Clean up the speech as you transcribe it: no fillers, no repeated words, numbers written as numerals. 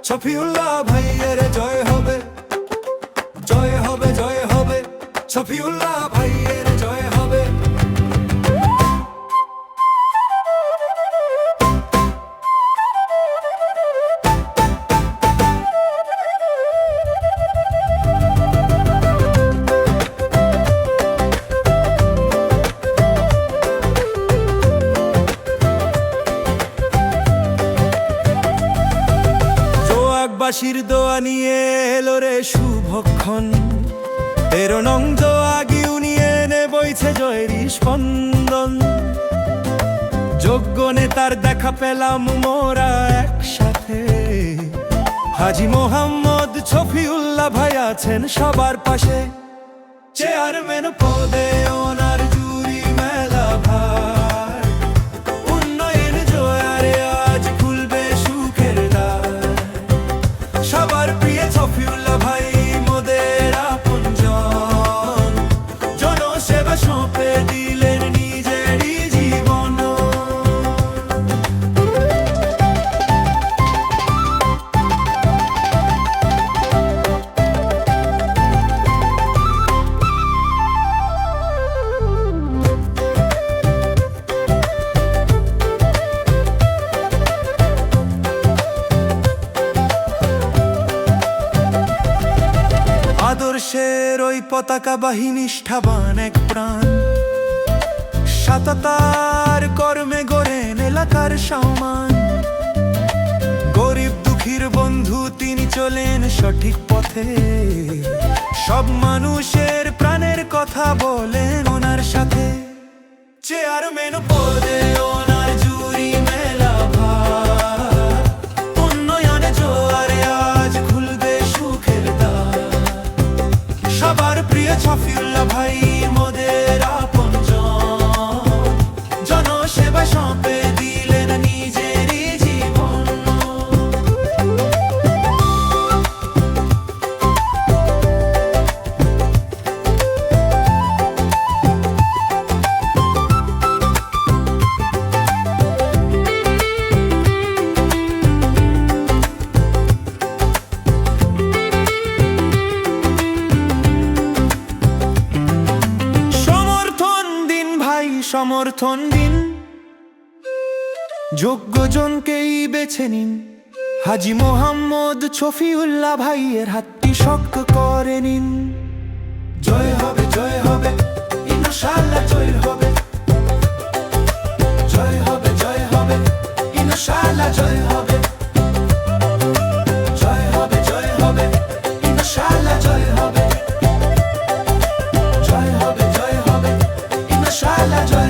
শফিউল্লাহ ভাইয়ের জয় হবে, জয় হবে, জয় হবে, শফিউল্লাহ ভাইয়ের জয় হবে। বাসির দোয়া নিয়ে এলো রে শুভক্ষণ, 13 নং দোয়া ইউনিয়নে বইছে জয়ের স্পন্দন। যোগ্য নেতার দেখা পেলাম মোরা একসাথে, হাজী মোহাম্মদ শফিউল্লাহ ভাই আছেন সবার পাশে। চেয়ারম্যান পদে ওনার জুরি মেলা ভার, উন্নয়ন জোয়ারে আজ খুলবে সুখের দ্বার। সবার প্রিয় শফিউল্লাহ ভাই মোদের আপনজন, জনসেবা সঁপে দিলেন নিজেরই জীবন। আদর্শের ওই পতাকা বাহী নিষ্ঠাবান এক প্রাণ, সততার কর্মে গড়েন এলাকার সম্মান। গরিব দুঃখীর বন্ধু তিনি চলেন সঠিক পথে, সব মানুষের প্রাণের কথা বলেন ওনার সাথে। চেয়ারম্যান পদে ওনার জুরি মেলা ভার, উন্নয়নে জোয়ারে আজ খুলবে সুখের দ্বার। সবার প্রিয় শফিউল্লাহ ভাই মোদের আপনজন, জনসেবা সঁপে দিলেন নিজেরই জীবন। সমর্থন দিন, যোগ্যজনকেই বেছে নিন। হাজী মোহাম্মদ শফিউল্লাহ ভাইয়ের হাতটি শক্ত করে নিন। জয় হবে, জয় হবে, ইনশাআল্লাহ জয় হবে। জয় হবে, জয় হবে, ইনশাআল্লাহ জয় হবে। জয় হবে, জয় হবে, ইনশাআল্লাহ জয় হবে। জয় হবে, জয় হবে, ইনশাআল্লাহ জয়।